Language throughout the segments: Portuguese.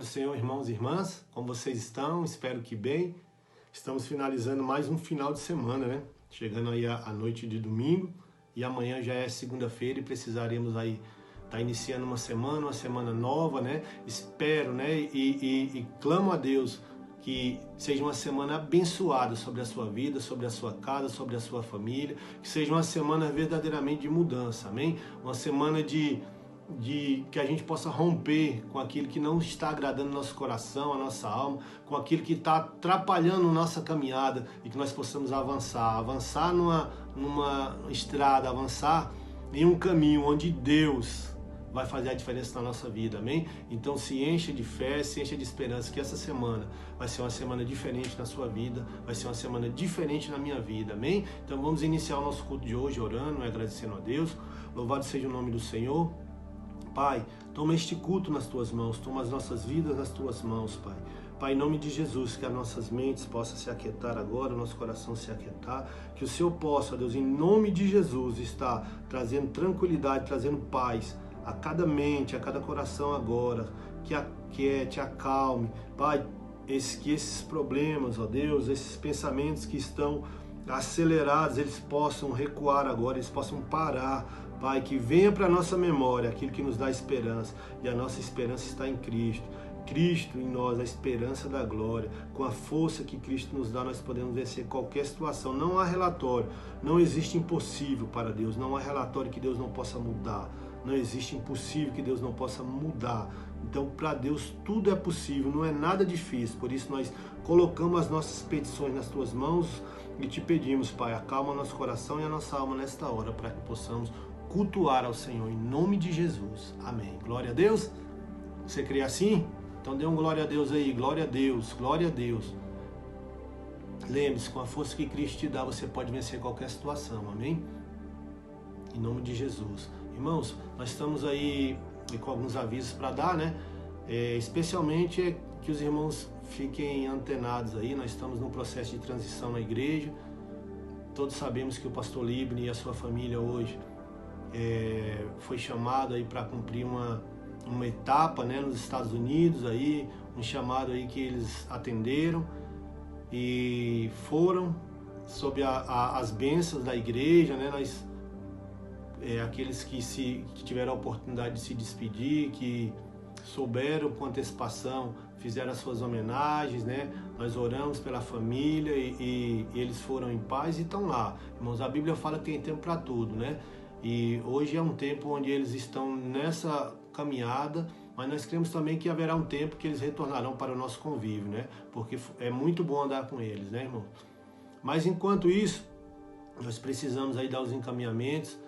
do Senhor, irmãos e irmãs, como vocês estão? Espero que bem. Estamos finalizando mais um final de semana, né? Chegando aí a noite de domingo e amanhã já é segunda-feira e precisaremos aí estar iniciando uma semana nova, né? Espero, né? E clamo a Deus que seja uma semana abençoada sobre a sua vida, sobre a sua casa, sobre a sua família, que seja uma semana verdadeiramente de mudança, amém? Uma semana de que a gente possa romper com aquilo que não está agradando nosso coração, a nossa alma, com aquilo que está atrapalhando nossa caminhada e que nós possamos avançar numa estrada, avançar em um caminho onde Deus vai fazer a diferença na nossa vida, amém? Então se encha de fé, se encha de esperança que essa semana vai ser uma semana diferente na sua vida, vai ser uma semana diferente na minha vida, amém? Então vamos iniciar o nosso culto de hoje orando e agradecendo a Deus. Louvado seja o nome do Senhor. Pai, toma este culto nas Tuas mãos, toma as nossas vidas nas Tuas mãos, Pai. Pai, em nome de Jesus, que as nossas mentes possam se aquietar agora, o nosso coração se aquietar, que o Senhor possa, Deus, em nome de Jesus, estar trazendo tranquilidade, trazendo paz a cada mente, a cada coração agora, que aquiete, acalme, Pai, que esses problemas, ó Deus, esses pensamentos que estão acelerados, eles possam recuar agora, eles possam parar, Pai, que venha para a nossa memória aquilo que nos dá esperança, e a nossa esperança está em Cristo. Cristo em nós, a esperança da glória. Com a força que Cristo nos dá, nós podemos vencer qualquer situação. Não há relatório, não existe impossível para Deus, não há relatório que Deus não possa mudar, não existe impossível que Deus não possa mudar. Então, para Deus tudo é possível, não é nada difícil. Por isso nós colocamos as nossas petições nas Tuas mãos e te pedimos, Pai, acalma nosso coração e a nossa alma nesta hora, para que possamos cultuar ao Senhor, em nome de Jesus. Amém. Glória a Deus. Você crê assim? Então dê um glória a Deus aí. Glória a Deus. Glória a Deus. Lembre-se, com a força que Cristo te dá, você pode vencer qualquer situação. Amém? Em nome de Jesus. Irmãos, nós estamos aí com alguns avisos para dar, né? Especialmente que os irmãos fiquem antenados aí. Nós estamos num processo de transição na igreja. Todos sabemos que o pastor Libni e a sua família hoje foi chamado aí para cumprir uma etapa, né, nos Estados Unidos, aí, um chamado aí que eles atenderam e foram sob as bênçãos da igreja, né, aqueles que tiveram a oportunidade de se despedir, que souberam com antecipação, fizeram as suas homenagens, né? Nós oramos pela família e eles foram em paz e estão lá. Irmãos, a Bíblia fala que tem tempo para tudo, né? E hoje é um tempo onde eles estão nessa caminhada, mas nós cremos também que haverá um tempo que eles retornarão para o nosso convívio, né? Porque é muito bom andar com eles, né, irmão? Mas enquanto isso, nós precisamos aí dar os encaminhamentos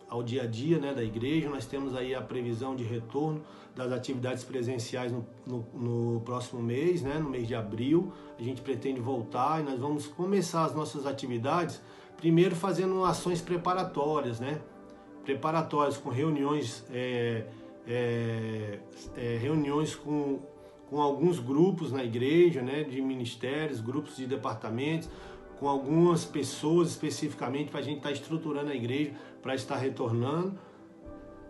ao dia a dia, né, da igreja. Nós temos aí a previsão de retorno das atividades presenciais no próximo mês, né, no mês de abril. A gente pretende voltar e nós vamos começar as nossas atividades primeiro fazendo ações preparatórias, né? Preparatórias com reuniões, reuniões com alguns grupos na igreja, né? De ministérios, grupos de departamentos, com algumas pessoas especificamente para a gente estar estruturando a igreja para estar retornando.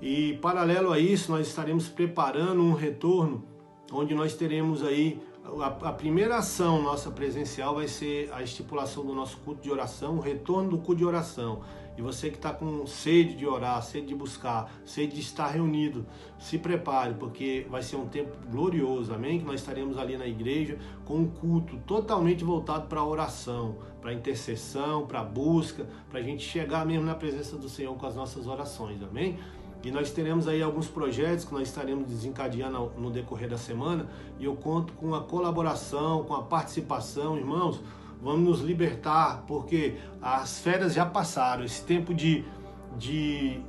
E paralelo a isso, nós estaremos preparando um retorno onde nós teremos aí a primeira ação nossa presencial vai ser a estipulação do nosso culto de oração, o retorno do culto de oração. E você que está com sede de orar, sede de buscar, sede de estar reunido, se prepare, porque vai ser um tempo glorioso, amém? Que nós estaremos ali na igreja com um culto totalmente voltado para a oração, para a intercessão, para a busca, para a gente chegar mesmo na presença do Senhor com as nossas orações, amém? E nós teremos aí alguns projetos que nós estaremos desencadeando no decorrer da semana, e eu conto com a colaboração, com a participação, irmãos. Vamos nos libertar, porque as férias já passaram, esse tempo de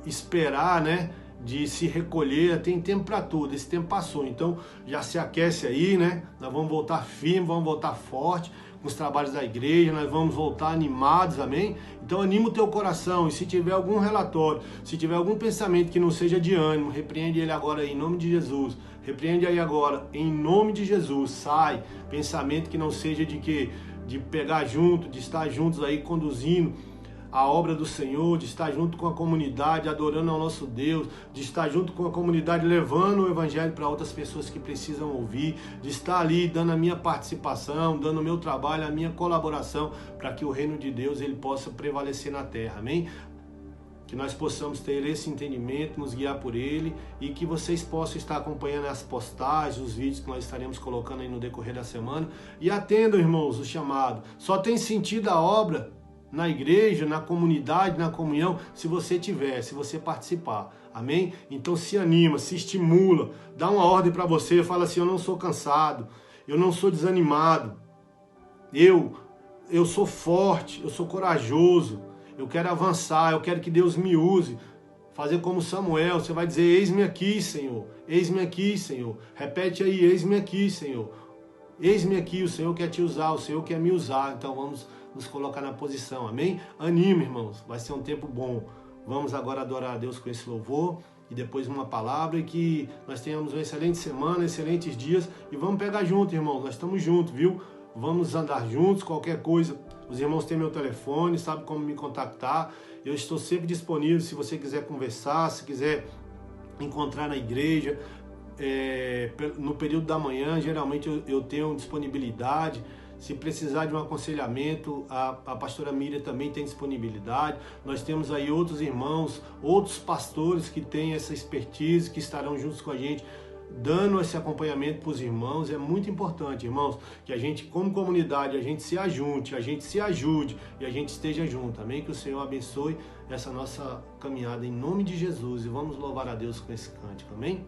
esperar, né, de se recolher, tem tempo para tudo, esse tempo passou, então já se aquece aí, né, nós vamos voltar firme, vamos voltar forte com os trabalhos da igreja, nós vamos voltar animados, amém? Então anima o teu coração, e se tiver algum relatório, se tiver algum pensamento que não seja de ânimo, repreende ele agora aí, em nome de Jesus. Repreende aí agora, em nome de Jesus. Sai, pensamento que não seja de pegar junto, de estar juntos aí conduzindo a obra do Senhor, de estar junto com a comunidade, adorando ao nosso Deus, de estar junto com a comunidade, levando o Evangelho para outras pessoas que precisam ouvir, de estar ali dando a minha participação, dando o meu trabalho, a minha colaboração, para que o reino de Deus ele possa prevalecer na terra, amém? Que nós possamos ter esse entendimento, nos guiar por ele e que vocês possam estar acompanhando as postagens, os vídeos que nós estaremos colocando aí no decorrer da semana e atendam, irmãos, o chamado. Só tem sentido a obra na igreja, na comunidade, na comunhão, se você tiver, se você participar, amém? Então se anima, se estimula, dá uma ordem para você, fala assim, eu não sou cansado, eu não sou desanimado, eu sou forte, eu sou corajoso, eu quero avançar, eu quero que Deus me use. Fazer como Samuel, você vai dizer, eis-me aqui, Senhor. Eis-me aqui, Senhor. Repete aí, eis-me aqui, Senhor. Eis-me aqui, o Senhor quer te usar, o Senhor quer me usar. Então vamos nos colocar na posição, amém? Anime, irmãos, vai ser um tempo bom. Vamos agora adorar a Deus com esse louvor e depois uma palavra e que nós tenhamos uma excelente semana, excelentes dias e vamos pegar junto, irmãos, nós estamos juntos, viu? Vamos andar juntos, qualquer coisa. Os irmãos têm meu telefone, sabem como me contactar. Eu estou sempre disponível se você quiser conversar, se quiser encontrar na igreja. No período da manhã, geralmente eu tenho disponibilidade. Se precisar de um aconselhamento, a pastora Miriam também tem disponibilidade. Nós temos aí outros irmãos, outros pastores que têm essa expertise, que estarão juntos com a gente, dando esse acompanhamento para os irmãos. É muito importante, irmãos, que a gente, como comunidade, a gente se ajunte, a gente se ajude e a gente esteja junto, amém? Que o Senhor abençoe essa nossa caminhada em nome de Jesus e vamos louvar a Deus com esse cântico, amém?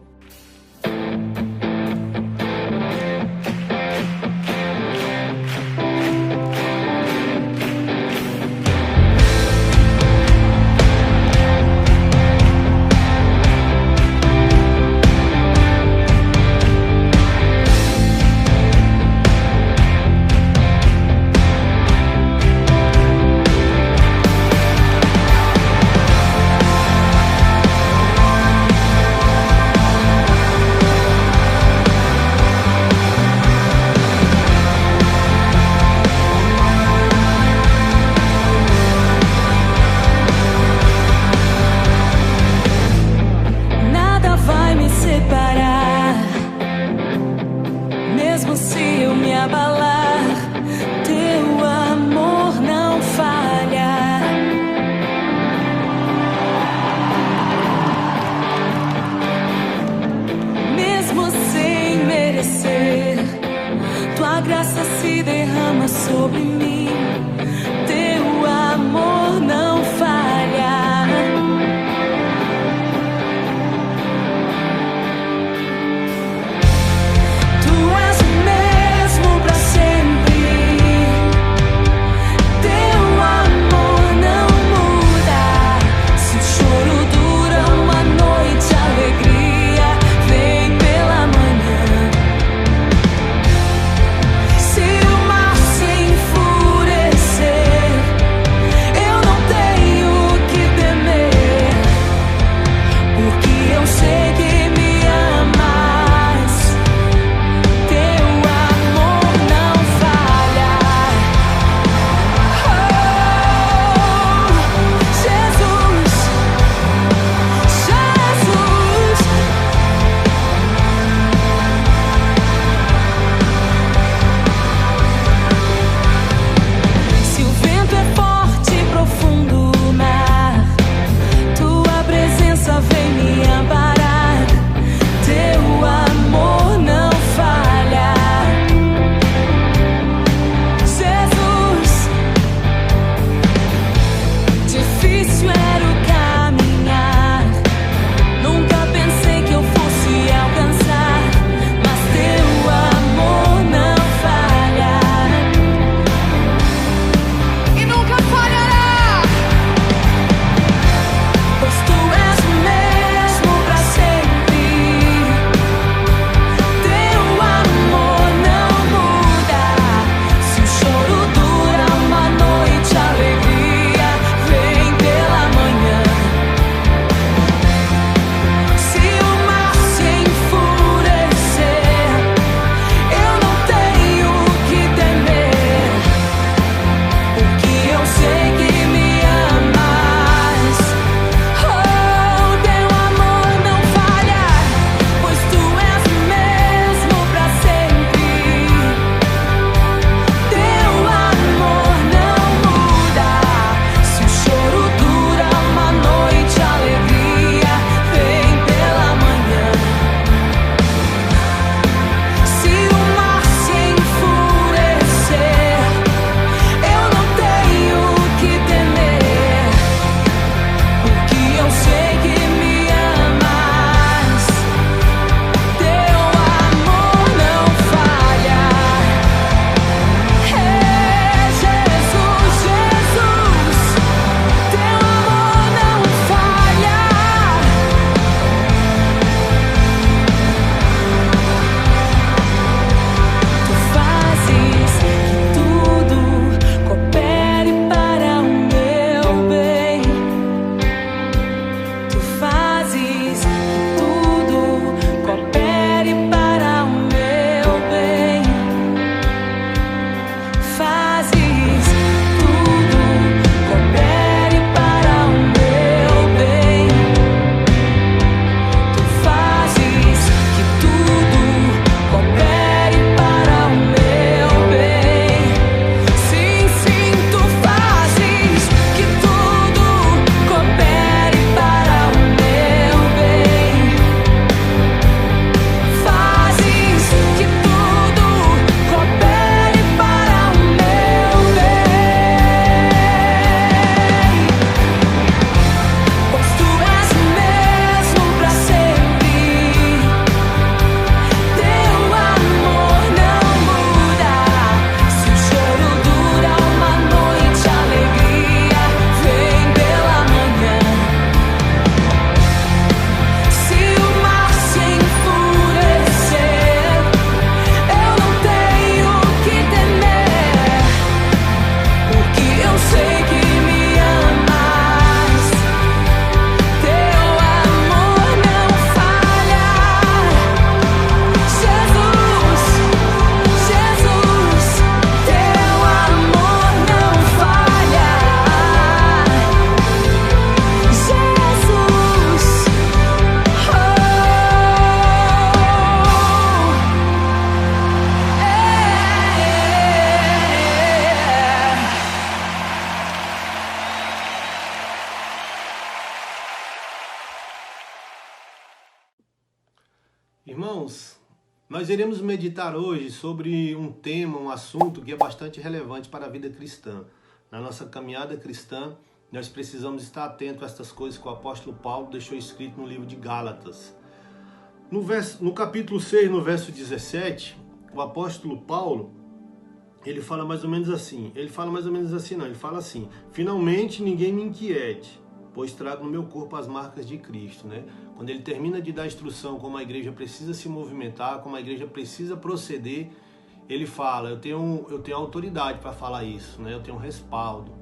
Irmãos, nós iremos meditar hoje sobre um tema, um assunto que é bastante relevante para a vida cristã. Na nossa caminhada cristã, nós precisamos estar atentos a estas coisas que o apóstolo Paulo deixou escrito no livro de Gálatas. No capítulo 6, no verso 17, o apóstolo Paulo, ele fala mais ou menos assim. Ele fala assim: finalmente ninguém me inquiete, pois trago no meu corpo as marcas de Cristo, né? Quando ele termina de dar instrução como a igreja precisa se movimentar, como a igreja precisa proceder, ele fala: eu tenho autoridade para falar isso, né? Eu tenho respaldo.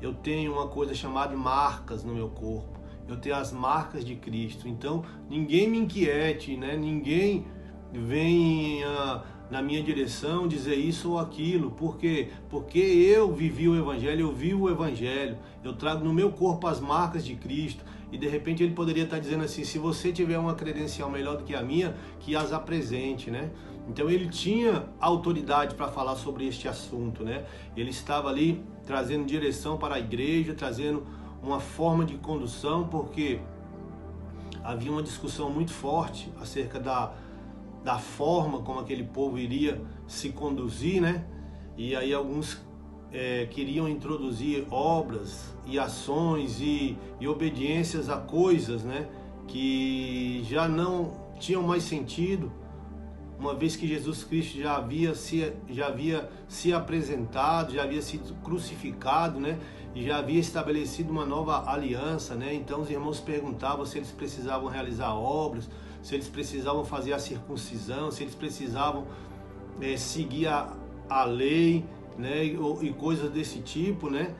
Eu tenho uma coisa chamada marcas no meu corpo. Eu tenho as marcas de Cristo. Então, ninguém me inquiete, né? Ninguém venha na minha direção dizer isso ou aquilo. Por quê? Porque eu vivi o Evangelho, eu vivo o Evangelho. Eu trago no meu corpo as marcas de Cristo. E de repente ele poderia estar dizendo assim: se você tiver uma credencial melhor do que a minha, que as apresente, né? Então ele tinha autoridade para falar sobre este assunto, né? Ele estava ali trazendo direção para a igreja, trazendo uma forma de condução, porque havia uma discussão muito forte acerca da forma como aquele povo iria se conduzir, né? E aí alguns queriam introduzir obras e ações e obediências a coisas, né, que já não tinham mais sentido, uma vez que Jesus Cristo já havia se apresentado, já havia sido crucificado, né, e já havia estabelecido uma nova aliança, né? Então os irmãos perguntavam se eles precisavam realizar obras, se eles precisavam fazer a circuncisão, se eles precisavam seguir a lei, né, e coisas desse tipo, né?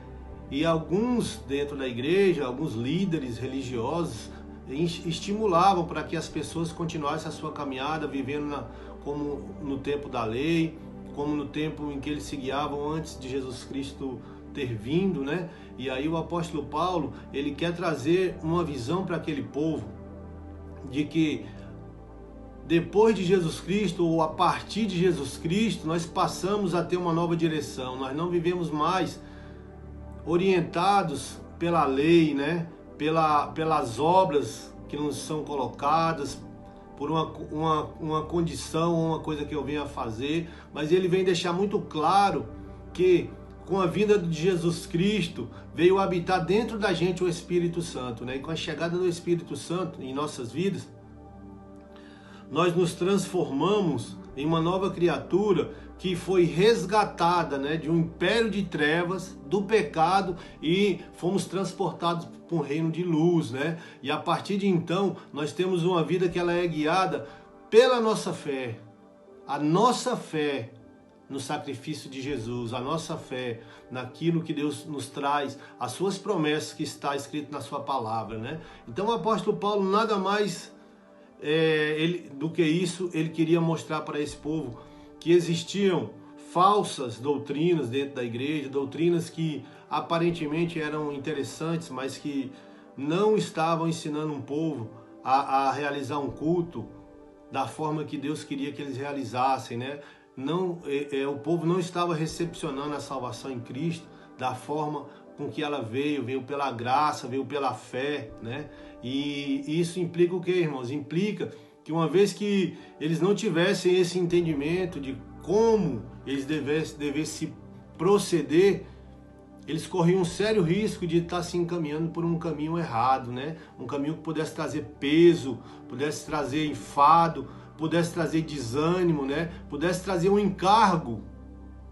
E alguns dentro da igreja, alguns líderes religiosos estimulavam para que as pessoas continuassem a sua caminhada vivendo como no tempo da lei, como no tempo em que eles se guiavam antes de Jesus Cristo ter vindo, né? E aí o apóstolo Paulo, ele quer trazer uma visão para aquele povo de que depois de Jesus Cristo, ou a partir de Jesus Cristo, nós passamos a ter uma nova direção. Nós não vivemos mais orientados pela lei, né? Pelas obras que nos são colocadas, por uma condição, uma coisa que eu venho a fazer. Mas ele vem deixar muito claro que com a vinda de Jesus Cristo, veio habitar dentro da gente o Espírito Santo, né? E com a chegada do Espírito Santo em nossas vidas, nós nos transformamos em uma nova criatura que foi resgatada, né, de um império de trevas, do pecado, e fomos transportados para um reino de luz, né? E a partir de então, nós temos uma vida que ela é guiada pela nossa fé. A nossa fé no sacrifício de Jesus, a nossa fé naquilo que Deus nos traz, as suas promessas que está escrito na sua palavra, né? Então o apóstolo Paulo nada mais do que isso, ele queria mostrar para esse povo que existiam falsas doutrinas dentro da igreja, doutrinas que aparentemente eram interessantes, mas que não estavam ensinando um povo a realizar um culto da forma que Deus queria que eles realizassem, né? O povo não estava recepcionando a salvação em Cristo da forma com que ela veio pela graça, veio pela fé, né? E isso implica o quê, irmãos? Implica que uma vez que eles não tivessem esse entendimento de como eles devessem proceder, eles corriam um sério risco de estar se encaminhando por um caminho errado, né? Um caminho que pudesse trazer peso, pudesse trazer enfado, pudesse trazer desânimo, né? Pudesse trazer um encargo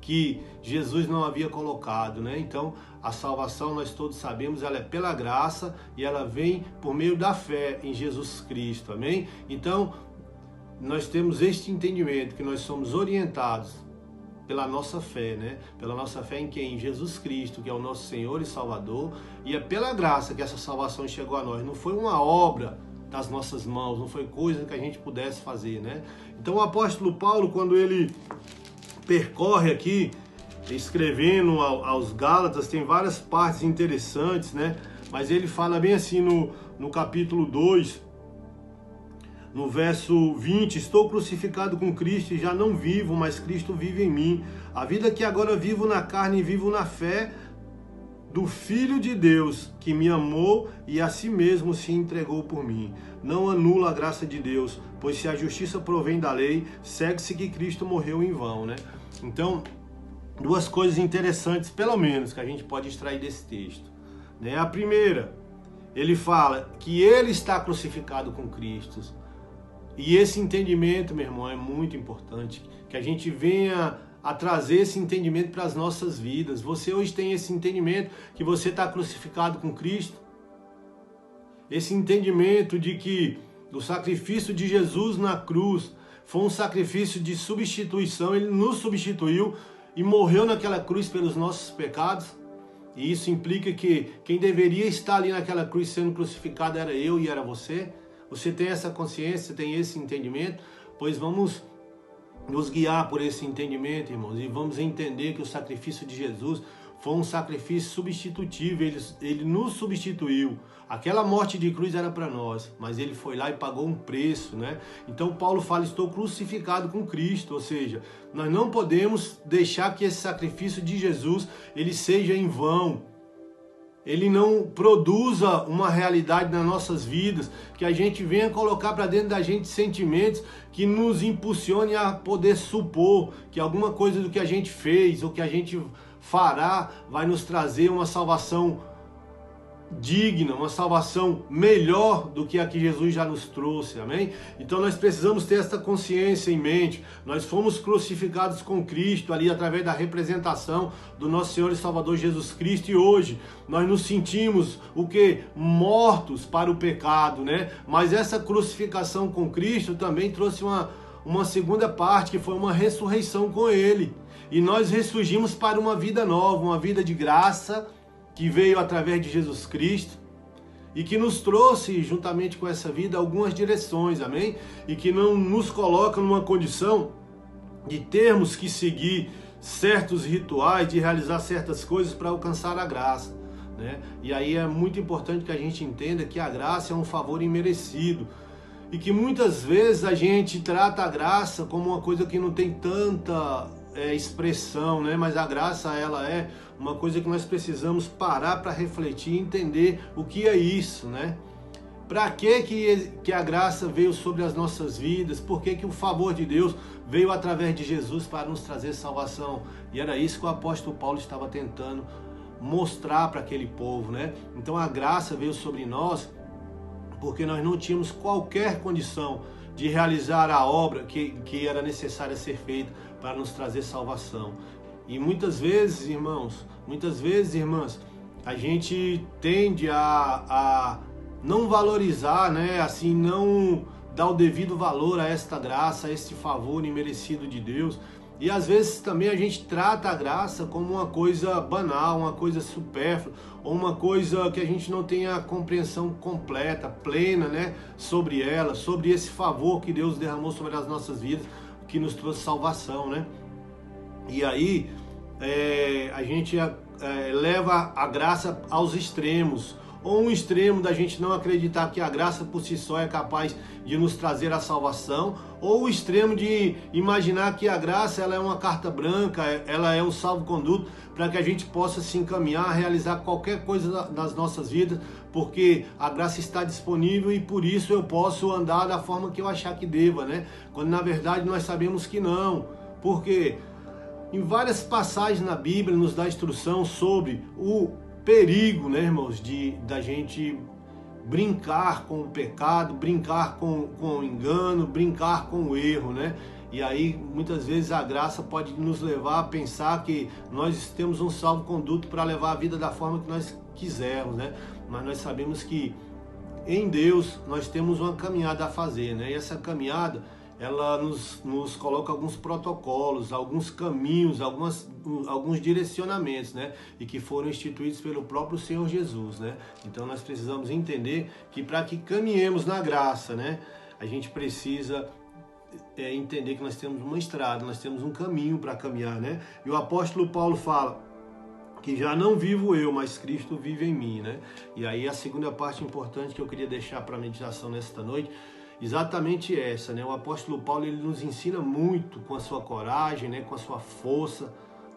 que Jesus não havia colocado, né? Então, a salvação, nós todos sabemos, ela é pela graça e ela vem por meio da fé em Jesus Cristo, amém? Então, nós temos este entendimento que nós somos orientados pela nossa fé, né? Pela nossa fé em quem? Em Jesus Cristo, que é o nosso Senhor e Salvador, e é pela graça que essa salvação chegou a nós. Não foi uma obra das nossas mãos, não foi coisa que a gente pudesse fazer, né? Então, o apóstolo Paulo, quando ele percorre aqui, escrevendo aos Gálatas, tem várias partes interessantes, né? Mas ele fala bem assim no capítulo 2, no verso 20: estou crucificado com Cristo e já não vivo, mas Cristo vive em mim. A vida que agora vivo na carne, vivo na fé do Filho de Deus, que me amou e a si mesmo se entregou por mim. Não anula a graça de Deus, pois se a justiça provém da lei, segue-se que Cristo morreu em vão, né? Então, duas coisas interessantes, pelo menos, que a gente pode extrair desse texto, né? A primeira, ele fala que ele está crucificado com Cristo. E esse entendimento, meu irmão, é muito importante, que a gente venha a trazer esse entendimento para as nossas vidas. Você hoje tem esse entendimento que você está crucificado com Cristo? Esse entendimento de que o sacrifício de Jesus na cruz foi um sacrifício de substituição, ele nos substituiu e morreu naquela cruz pelos nossos pecados. E isso implica que quem deveria estar ali naquela cruz sendo crucificado era eu e era você. Você tem essa consciência, tem esse entendimento? Pois vamos nos guiar por esse entendimento, irmãos, e vamos entender que o sacrifício de Jesus foi um sacrifício substitutivo, ele nos substituiu. Aquela morte de cruz era para nós, mas ele foi lá e pagou um preço, né? Então Paulo fala, estou crucificado com Cristo, ou seja, nós não podemos deixar que esse sacrifício de Jesus, ele seja em vão. Ele não produza uma realidade nas nossas vidas, que a gente venha colocar para dentro da gente sentimentos que nos impulsionem a poder supor que alguma coisa do que a gente fez ou que a gente fará vai nos trazer uma salvação digna, uma salvação melhor do que a que Jesus já nos trouxe, amém? Então nós precisamos ter esta consciência em mente. Nós fomos crucificados com Cristo ali através da representação do nosso Senhor e Salvador Jesus Cristo, e hoje nós nos sentimos o que? Mortos para o pecado, né? Mas essa crucificação com Cristo também trouxe uma segunda parte, que foi uma ressurreição com Ele, e nós ressurgimos para uma vida nova, uma vida de graça, que veio através de Jesus Cristo e que nos trouxe, juntamente com essa vida, algumas direções, amém? E que não nos coloca numa condição de termos que seguir certos rituais, de realizar certas coisas para alcançar a graça, né? E aí é muito importante que a gente entenda que a graça é um favor imerecido e que muitas vezes a gente trata a graça como uma coisa que não tem tanta expressão, né? Mas a graça, ela é uma coisa que nós precisamos parar para refletir e entender o que é isso, né? Para que a graça veio sobre as nossas vidas? Por que o favor de Deus veio através de Jesus para nos trazer salvação? E era isso que o apóstolo Paulo estava tentando mostrar para aquele povo, né? Então a graça veio sobre nós porque nós não tínhamos qualquer condição de realizar a obra que era necessária ser feita para nos trazer salvação. E muitas vezes, irmãos, irmãs, a gente tende a não valorizar, né? Assim, não dar o devido valor a esta graça, a este favor imerecido de Deus. E às vezes também a gente trata a graça como uma coisa banal, uma coisa supérflua, ou uma coisa que a gente não tem a compreensão completa, plena, né? Sobre ela, sobre esse favor que Deus derramou sobre as nossas vidas, que nos trouxe salvação, né? E aí a gente leva a graça aos extremos, ou um extremo da gente não acreditar que a graça por si só é capaz de nos trazer a salvação, ou o extremo de imaginar que a graça ela é uma carta branca, ela é um salvo-conduto para que a gente possa se encaminhar a realizar qualquer coisa nas nossas vidas, porque a graça está disponível e por isso eu posso andar da forma que eu achar que deva, né? Quando na verdade nós sabemos que não, porque em várias passagens na Bíblia nos dá instrução sobre o perigo, né, irmãos, da gente brincar com o pecado, brincar com o engano, brincar com o erro, né? E aí muitas vezes a graça pode nos levar a pensar que nós temos um salvo-conduto para levar a vida da forma que nós quisermos, né? Mas nós sabemos que em Deus nós temos uma caminhada a fazer, né? E essa caminhada ela nos coloca alguns protocolos, alguns caminhos, alguns direcionamentos, né? E que foram instituídos pelo próprio Senhor Jesus, né? Então nós precisamos entender que para que caminhemos na graça, né? A gente precisa entender que nós temos uma estrada, nós temos um caminho para caminhar, né? E o apóstolo Paulo fala que já não vivo eu, mas Cristo vive em mim, né? E aí a segunda parte importante que eu queria deixar para a meditação nesta noite, exatamente essa, né? O apóstolo Paulo ele nos ensina muito com a sua coragem, né? Com a sua força,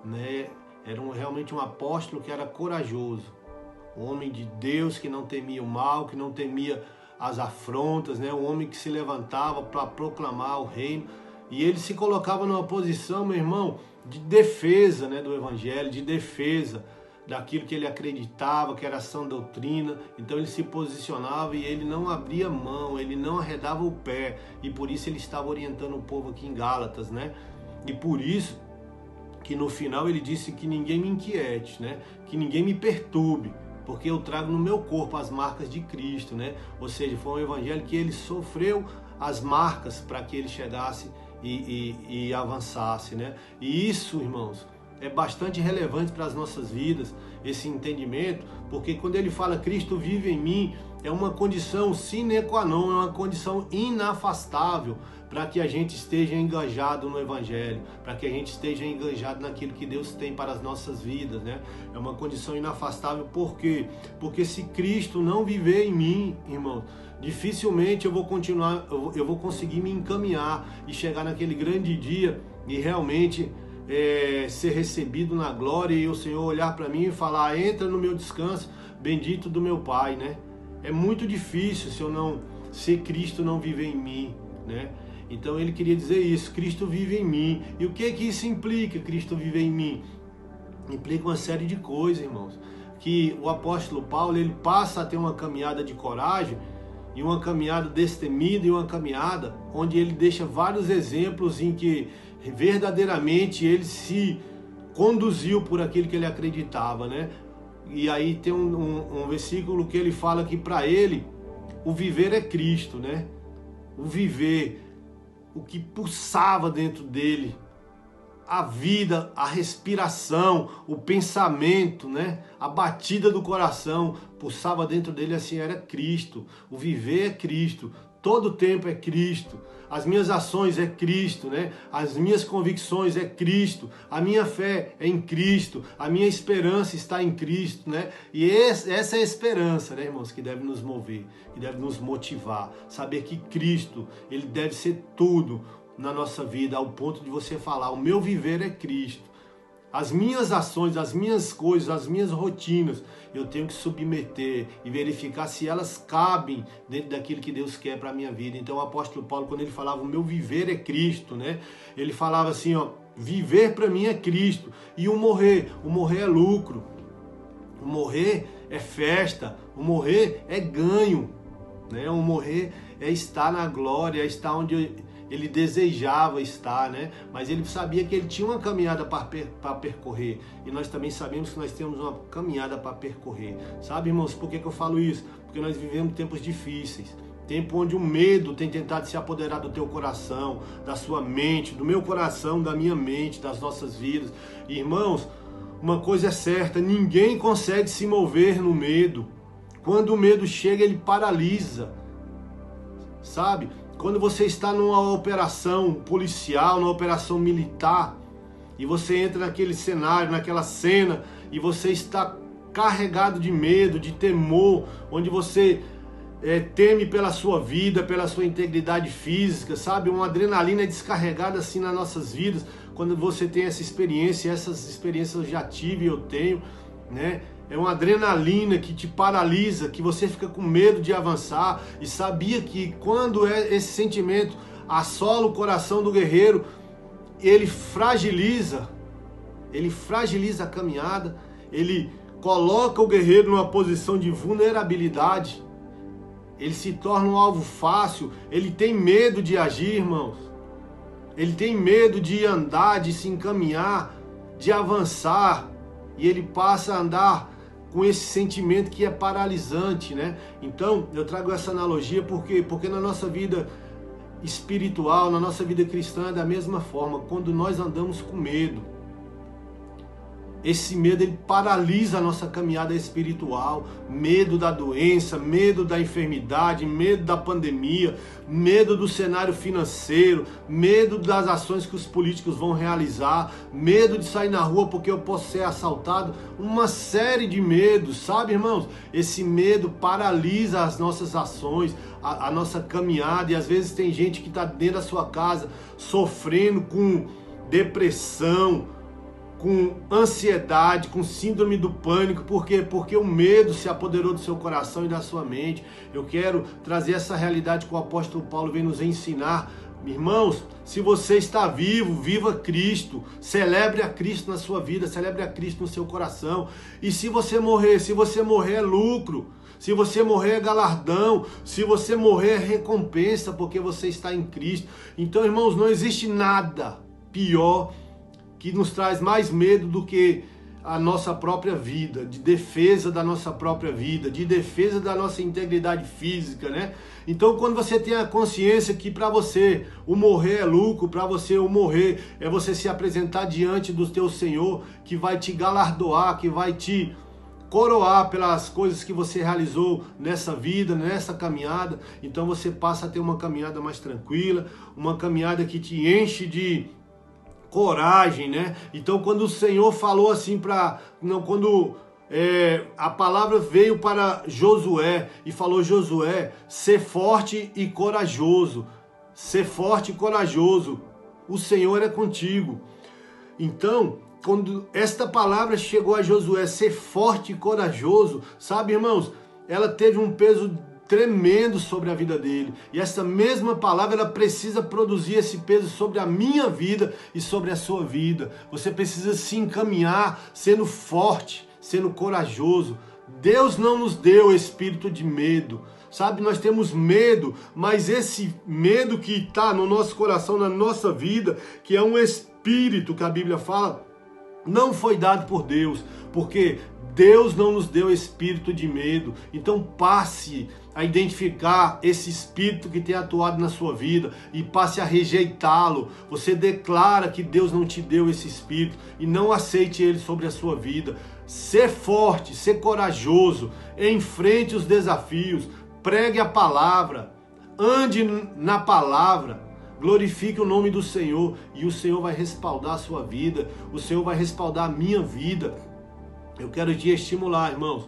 né? Era realmente um apóstolo que era corajoso. Um homem de Deus que não temia o mal, que não temia as afrontas, né? Um homem que se levantava para proclamar o reino. E ele se colocava numa posição, meu irmão, de defesa, né, do evangelho, de defesa daquilo que ele acreditava, que era sã doutrina. Então ele se posicionava e ele não abria mão, ele não arredava o pé. E por isso ele estava orientando o povo aqui em Gálatas, né? E por isso que no final ele disse que ninguém me inquiete, né? Que ninguém me perturbe, porque eu trago no meu corpo as marcas de Cristo, né? Ou seja, foi um evangelho que ele sofreu as marcas para que ele chegasse e avançasse, né? E isso, irmãos, é bastante relevante para as nossas vidas, esse entendimento, porque quando ele fala Cristo vive em mim, é uma condição sine qua non, é uma condição inafastável para que a gente esteja engajado no Evangelho, para que a gente esteja engajado naquilo que Deus tem para as nossas vidas, né? É uma condição inafastável, por quê? Porque se Cristo não viver em mim, irmãos, dificilmente eu vou conseguir me encaminhar e chegar naquele grande dia e realmente ser recebido na glória e o Senhor olhar para mim e falar, entra no meu descanso, bendito do meu Pai, né? É muito difícil se Cristo não viver em mim, né? Então ele queria dizer isso, Cristo vive em mim. E o que isso implica, Cristo viver em mim? Implica uma série de coisas, irmãos. Que o apóstolo Paulo, ele passa a ter uma caminhada de coragem, e uma caminhada destemida, e uma caminhada onde ele deixa vários exemplos em que verdadeiramente ele se conduziu por aquilo que ele acreditava, né? E aí tem um versículo que ele fala que para ele o viver é Cristo, né? O viver, o que pulsava dentro dele, a vida, a respiração, o pensamento, né? A batida do coração pulsava dentro dele assim, era Cristo. O viver é Cristo, todo o tempo é Cristo. As minhas ações é Cristo, né? As minhas convicções é Cristo. A minha fé é em Cristo. A minha esperança está em Cristo, né? E essa é a esperança, né, irmãos, que deve nos mover, que deve nos motivar. Saber que Cristo, ele deve ser tudo na nossa vida, ao ponto de você falar, o meu viver é Cristo. As minhas ações, as minhas coisas, as minhas rotinas, eu tenho que submeter e verificar se elas cabem dentro daquilo que Deus quer para a minha vida. Então o apóstolo Paulo, quando ele falava, o meu viver é Cristo, né? Ele falava assim, ó, viver para mim é Cristo. E o morrer é lucro. O morrer é festa. O morrer é ganho, né? O morrer é estar na glória, é estar onde ele desejava estar, né? Mas ele sabia que ele tinha uma caminhada para percorrer. E nós também sabemos que nós temos uma caminhada para percorrer. Sabe, irmãos, por que eu falo isso? Porque nós vivemos tempos difíceis. Tempo onde o medo tem tentado se apoderar do teu coração, da sua mente, do meu coração, da minha mente, das nossas vidas. E, irmãos, uma coisa é certa, ninguém consegue se mover no medo. Quando o medo chega, ele paralisa. Sabe? Quando você está numa operação policial, numa operação militar, e você entra naquele cenário, naquela cena, e você está carregado de medo, de temor, onde você teme pela sua vida, pela sua integridade física, sabe? Uma adrenalina descarregada assim nas nossas vidas, quando você tem essa experiência, essas experiências eu já tive e eu tenho, né? É uma adrenalina que te paralisa, que você fica com medo de avançar. E sabia que quando esse sentimento assola o coração do guerreiro, ele fragiliza a caminhada, ele coloca o guerreiro numa posição de vulnerabilidade. Ele se torna um alvo fácil, ele tem medo de agir, irmãos. Ele tem medo de andar, de se encaminhar, de avançar. E ele passa a andar com esse sentimento que é paralisante, né? Então, eu trago essa analogia porque na nossa vida espiritual, na nossa vida cristã é da mesma forma. Quando nós andamos com medo, esse medo ele paralisa a nossa caminhada espiritual. Medo da doença, medo da enfermidade, medo da pandemia, medo do cenário financeiro, medo das ações que os políticos vão realizar, medo de sair na rua porque eu posso ser assaltado. Uma série de medos, sabe, irmãos? Esse medo paralisa as nossas ações, a nossa caminhada. E às vezes tem gente que está dentro da sua casa sofrendo com depressão, com ansiedade, com síndrome do pânico. Por quê? Porque o medo se apoderou do seu coração e da sua mente. Eu quero trazer essa realidade que o apóstolo Paulo vem nos ensinar. Irmãos, se você está vivo, viva Cristo, celebre a Cristo na sua vida, celebre a Cristo no seu coração. E se você morrer é lucro, se você morrer é galardão, se você morrer é recompensa, porque você está em Cristo. Então, irmãos, não existe nada pior que nos traz mais medo do que a nossa própria vida, de defesa da nossa própria vida, de defesa da nossa integridade física, né? Então, quando você tem a consciência que para você o morrer é lucro, para você o morrer é você se apresentar diante do teu Senhor, que vai te galardoar, que vai te coroar pelas coisas que você realizou nessa vida, nessa caminhada, então você passa a ter uma caminhada mais tranquila, uma caminhada que te enche de coragem, né? Então, quando o Senhor falou assim a palavra veio para Josué e falou: Josué, ser forte e corajoso, ser forte e corajoso, o Senhor é contigo. Então, quando esta palavra chegou a Josué, ser forte e corajoso, sabe, irmãos, ela teve um peso tremendo sobre a vida dele. E essa mesma palavra, ela precisa produzir esse peso sobre a minha vida e sobre a sua vida. Você precisa se encaminhar sendo forte, sendo corajoso. Deus não nos deu espírito de medo. Sabe, nós temos medo, mas esse medo que está no nosso coração, na nossa vida, que é um espírito que a Bíblia fala, não foi dado por Deus, porque Deus não nos deu espírito de medo. Então passe a identificar esse espírito que tem atuado na sua vida e passe a rejeitá-lo. Você declara que Deus não te deu esse espírito e não aceite ele sobre a sua vida. Ser forte, ser corajoso, enfrente os desafios, pregue a palavra, ande na palavra, glorifique o nome do Senhor e o Senhor vai respaldar a sua vida, o Senhor vai respaldar a minha vida. Eu quero te estimular, irmãos,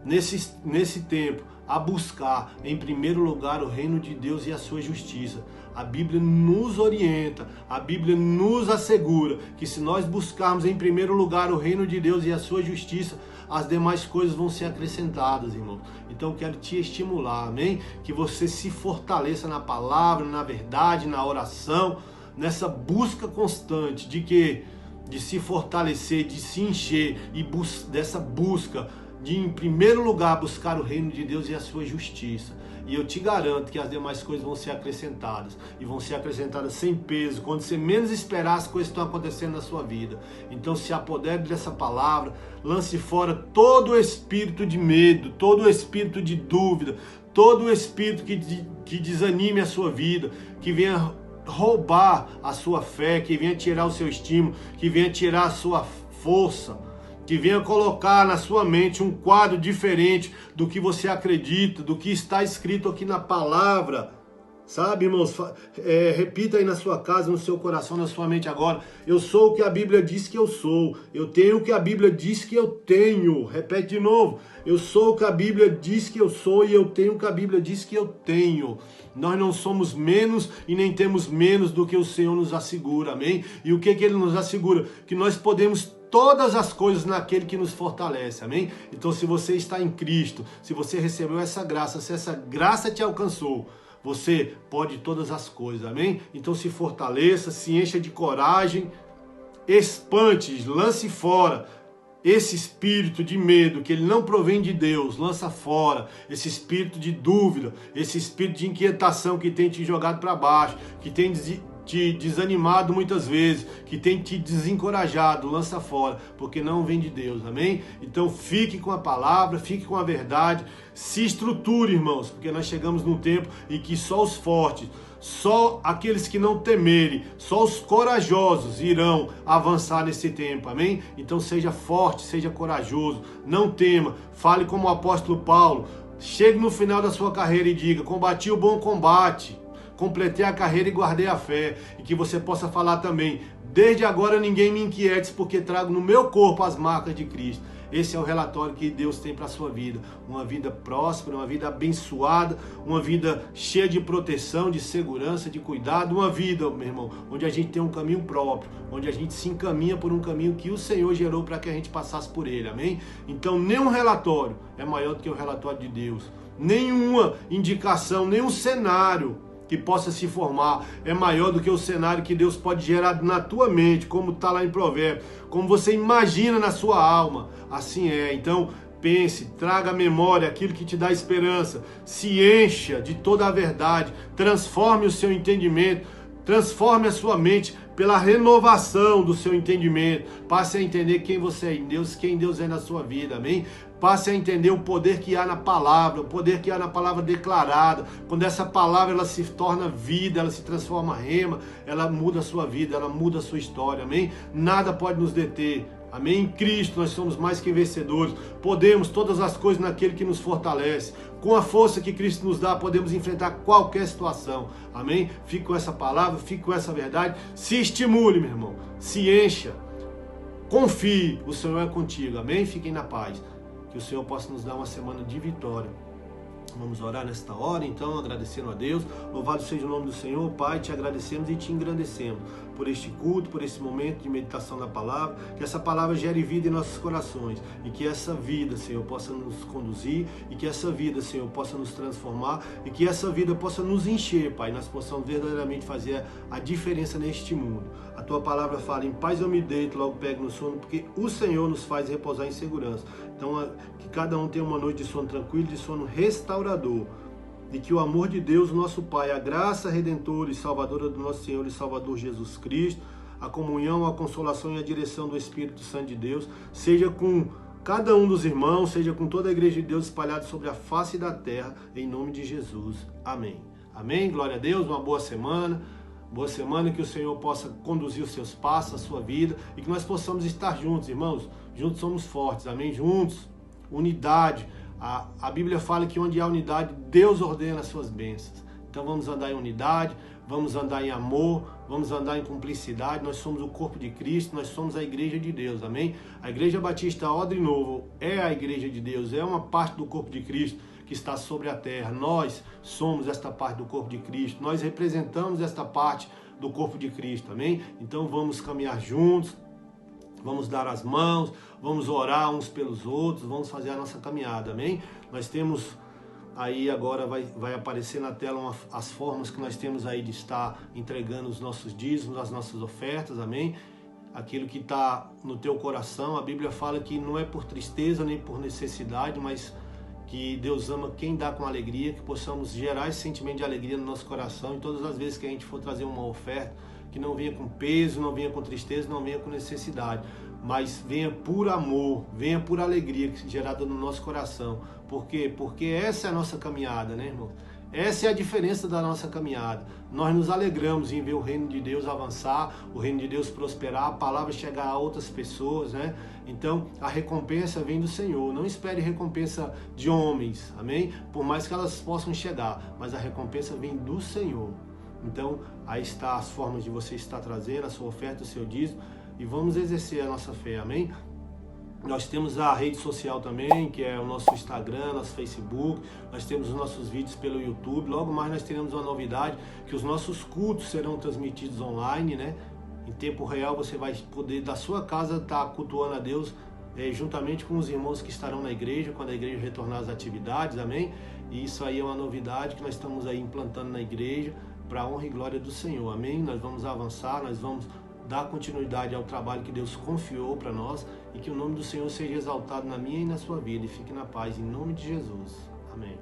nesse tempo, a buscar em primeiro lugar o reino de Deus e a sua justiça. A Bíblia nos orienta, a Bíblia nos assegura que se nós buscarmos em primeiro lugar o reino de Deus e a sua justiça, as demais coisas vão ser acrescentadas, irmão. Então eu quero te estimular, amém? Que você se fortaleça na palavra, na verdade, na oração, nessa busca constante de se fortalecer, de se encher e dessa busca de, em primeiro lugar, buscar o reino de Deus e a sua justiça. E eu te garanto que as demais coisas vão ser acrescentadas. E vão ser acrescentadas sem peso. Quando você menos esperar, as coisas estão acontecendo na sua vida. Então se apodere dessa palavra. Lance fora todo o espírito de medo, todo o espírito de dúvida, todo o espírito que desanime a sua vida, que venha roubar a sua fé, que venha tirar o seu estímulo, que venha tirar a sua força, que venha colocar na sua mente um quadro diferente do que você acredita, do que está escrito aqui na palavra. Sabe, irmãos, repita aí na sua casa, no seu coração, na sua mente agora: eu sou o que a Bíblia diz que eu sou, eu tenho o que a Bíblia diz que eu tenho. Repete de novo: eu sou o que a Bíblia diz que eu sou e eu tenho o que a Bíblia diz que eu tenho. Nós não somos menos e nem temos menos do que o Senhor nos assegura, amém? E o que Ele nos assegura? Que nós podemos todas as coisas naquele que nos fortalece, amém? Então, se você está em Cristo, se você recebeu essa graça, se essa graça te alcançou, você pode todas as coisas, amém? Então se fortaleça, se encha de coragem, espante, lance fora esse espírito de medo, que ele não provém de Deus, lança fora esse espírito de dúvida, esse espírito de inquietação que tem te jogado para baixo, que tem te desanimado muitas vezes, que tem te desencorajado, lança fora, porque não vem de Deus, amém? Então fique com a palavra, fique com a verdade, se estruture, irmãos, porque nós chegamos num tempo em que só os fortes, só aqueles que não temerem, só os corajosos irão avançar nesse tempo, amém? Então seja forte, seja corajoso, não tema, fale como o apóstolo Paulo, chegue no final da sua carreira e diga: combati o bom combate, completei a carreira e guardei a fé. E que você possa falar também: desde agora ninguém me inquiete, porque trago no meu corpo as marcas de Cristo. esse é o relatório que Deus tem para a sua vida. Uma vida próspera, uma vida abençoada, uma vida cheia de proteção, de segurança, de cuidado, uma vida, meu irmão, onde a gente tem um caminho próprio, onde a gente se encaminha por um caminho que o Senhor gerou para que a gente passasse por ele, amém? Então, nenhum relatório é maior do que o relatório de Deus. Nenhuma indicação, nenhum cenário que possa se formar é maior do que o cenário que Deus pode gerar na tua mente, como está lá em Provérbios, como você imagina na sua alma, assim é. Então, pense, traga à memória aquilo que te dá esperança, se encha de toda a verdade, transforme o seu entendimento, transforme a sua mente pela renovação do seu entendimento, passe a entender quem você é em Deus, quem Deus é na sua vida, amém? Passe a entender o poder que há na palavra, o poder que há na palavra declarada. Quando essa palavra ela se torna vida, ela se transforma rema, ela muda a sua vida, ela muda a sua história, amém? Nada pode nos deter, amém? Em Cristo nós somos mais que vencedores, podemos todas as coisas naquele que nos fortalece. Com a força que Cristo nos dá, podemos enfrentar qualquer situação, amém? Fique com essa palavra, fique com essa verdade, se estimule, meu irmão, se encha, confie, o Senhor é contigo, amém? Fiquem na paz. Que o Senhor possa nos dar uma semana de vitória. Vamos orar nesta hora, então, agradecendo a Deus. Louvado seja o nome do Senhor. Pai, te agradecemos e te engrandecemos por este culto, por esse momento de meditação da palavra. Que essa palavra gere vida em nossos corações e que essa vida, Senhor, possa nos conduzir e que essa vida, Senhor, possa nos transformar e que essa vida possa nos encher, Pai. Nós possamos verdadeiramente fazer a diferença neste mundo. A tua palavra fala, em paz eu me deito, logo pego no sono, porque o Senhor nos faz repousar em segurança. Então, que cada um tenha uma noite de sono tranquilo, de sono restaurador. E que o amor de Deus, nosso Pai, a graça redentora e salvadora do nosso Senhor e Salvador Jesus Cristo, a comunhão, a consolação e a direção do Espírito Santo de Deus, seja com cada um dos irmãos, seja com toda a igreja de Deus espalhada sobre a face da terra, em nome de Jesus. Amém. Amém. Glória a Deus, uma boa semana. Boa semana, que o Senhor possa conduzir os seus passos, a sua vida, e que nós possamos estar juntos, irmãos. Juntos somos fortes, amém? Juntos, unidade. A Bíblia fala que onde há unidade, Deus ordena as suas bênçãos. Então vamos andar em unidade, vamos andar em amor, vamos andar em cumplicidade. Nós somos o corpo de Cristo, nós somos a igreja de Deus, amém? A Igreja Batista Odre Novo é a igreja de Deus, é uma parte do corpo de Cristo que está sobre a terra. Nós somos esta parte do corpo de Cristo, nós representamos esta parte do corpo de Cristo, amém? Então vamos caminhar juntos, vamos dar as mãos, vamos orar uns pelos outros, vamos fazer a nossa caminhada, amém? Nós temos aí agora, vai aparecer na tela as formas que nós temos aí de estar entregando os nossos dízimos, as nossas ofertas, amém? Aquilo que está no teu coração, a Bíblia fala que não é por tristeza nem por necessidade, mas que Deus ama quem dá com alegria, que possamos gerar esse sentimento de alegria no nosso coração, e todas as vezes que a gente for trazer uma oferta, que não venha com peso, não venha com tristeza, não venha com necessidade, mas venha por amor, venha por alegria gerada no nosso coração. Por quê? Porque essa é a nossa caminhada, né, irmão? Essa é a diferença da nossa caminhada. Nós nos alegramos em ver o reino de Deus avançar, o reino de Deus prosperar, a palavra chegar a outras pessoas, né? Então, a recompensa vem do Senhor. Não espere recompensa de homens, amém? Por mais que elas possam chegar, mas a recompensa vem do Senhor. Então, aí está as formas de você estar trazendo a sua oferta, o seu dízimo, e vamos exercer a nossa fé, amém? Nós temos a rede social também, que é o nosso Instagram, nosso Facebook. Nós temos os nossos vídeos pelo YouTube. Logo mais nós teremos uma novidade, que os nossos cultos serão transmitidos online, né? Em tempo real você vai poder, da sua casa, estar cultuando a Deus, juntamente com os irmãos que estarão na igreja, quando a igreja retornar às atividades, amém? E isso aí é uma novidade que nós estamos aí implantando na igreja, para a honra e glória do Senhor, amém? Nós vamos avançar, nós vamos dar continuidade ao trabalho que Deus confiou para nós, e que o nome do Senhor seja exaltado na minha e na sua vida, e fique na paz, em nome de Jesus, amém.